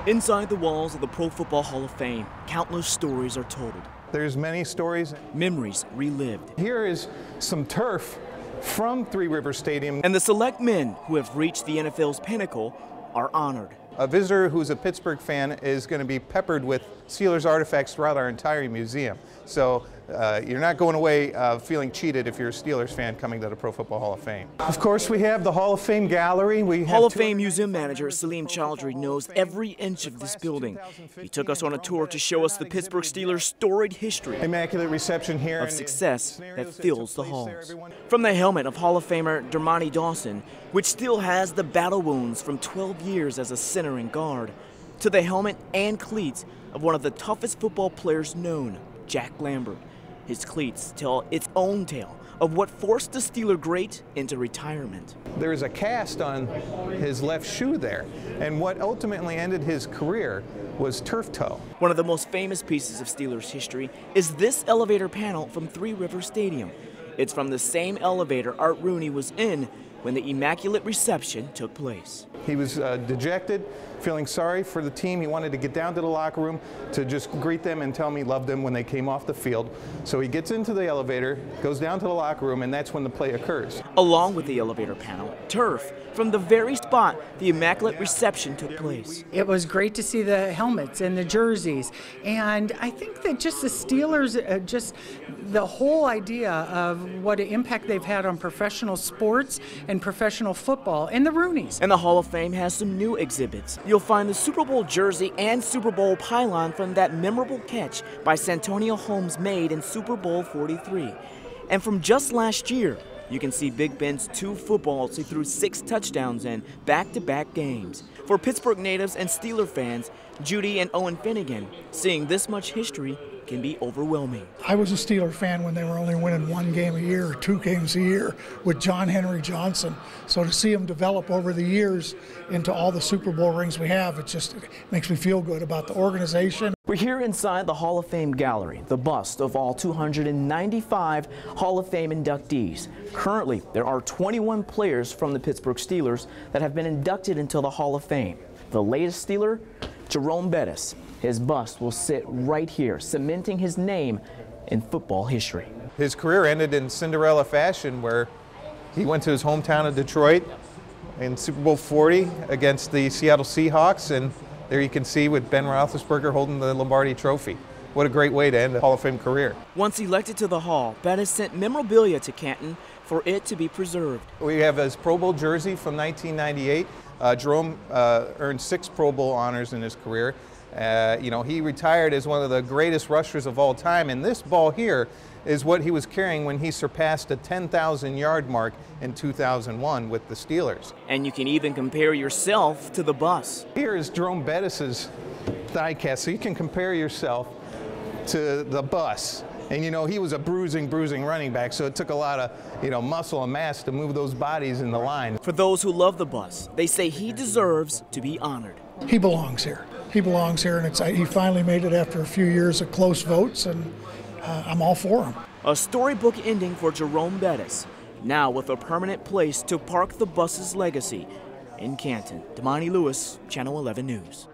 Inside the walls of the Pro Football Hall of Fame, countless stories are told. There's many stories. Memories relived. Here is some turf from Three Rivers Stadium. And the select men who have reached the NFL's pinnacle are honored. A visitor who's a Pittsburgh fan is going to be peppered with Steelers artifacts throughout our entire museum. So you're not going away feeling cheated if you're a Steelers fan coming to the Pro Football Hall of Fame. Of course, we have the Hall of Fame gallery. Hall of Fame museum manager Salim Chowdhury knows every inch of this building. He took us on a tour to show us the Pittsburgh Steelers' storied history. Immaculate reception here of success that fills the halls. From the helmet of Hall of Famer Damany, which still has the battle wounds from 12 years as a center and guard, to the helmet and cleats of one of the toughest football players known, Jack Lambert. His cleats tell its own tale of what forced the Steeler great into retirement. There is a cast on his left shoe there, and what ultimately ended his career was turf toe. One of the most famous pieces of Steelers history is this elevator panel from Three Rivers Stadium. It's from the same elevator Art Rooney was in when the Immaculate Reception took place. He was dejected, feeling sorry for the team. He wanted to get down to the locker room to just greet them and tell them he loved them when they came off the field. So he gets into the elevator, goes down to the locker room, and that's when the play occurs. Along with the elevator panel, turf from the very spot the Immaculate Reception took place. It was great to see the helmets and the jerseys, and I think that just the Steelers, just the whole idea of what an impact they've had on professional sports and professional football, and the Rooneys. And the Hall of Fame has some new exhibits. You'll find the Super Bowl jersey and Super Bowl pylon from that memorable catch by Santonio Holmes made in Super Bowl 43. And from just last year, you can see Big Ben's 2 footballs he threw 6 touchdowns in back-to-back games. For Pittsburgh natives and Steeler fans, Judy and Owen Finnegan, seeing this much history can be overwhelming. I was a Steeler fan when they were only winning 1 game a year or 2 games a year with John Henry Johnson. So to see him develop over the years into all the Super Bowl rings we have, it makes me feel good about the organization. We're here inside the Hall of Fame gallery, the bust of all 295 Hall of Fame inductees. Currently, there are 21 players from the Pittsburgh Steelers that have been inducted into the Hall of Fame. The latest Steeler, Jerome Bettis. His bust will sit right here, cementing his name in football history. His career ended in Cinderella fashion, where he went to his hometown of Detroit in Super Bowl 40 against the Seattle Seahawks, and there you can see with Ben Roethlisberger holding the Lombardi Trophy. What a great way to end a Hall of Fame career. Once elected to the Hall, Bettis sent memorabilia to Canton for it to be preserved. We have his Pro Bowl jersey from 1998. Jerome earned 6 Pro Bowl honors in his career. He retired as one of the greatest rushers of all time, and this ball here is what he was carrying when he surpassed the 10,000-yard mark in 2001 with the Steelers. And you can even compare yourself to the bus. Here is Jerome Bettis's thigh cast, so you can compare yourself to the bus. And he was a bruising running back, so it took a lot of muscle and mass to move those bodies in the line. For those who love the bus, they say he deserves to be honored. He belongs here. He belongs here, and he finally made it after a few years of close votes, and I'm all for him. A storybook ending for Jerome Bettis, now with a permanent place to park the bus's legacy in Canton. Damany Lewis, Channel 11 News.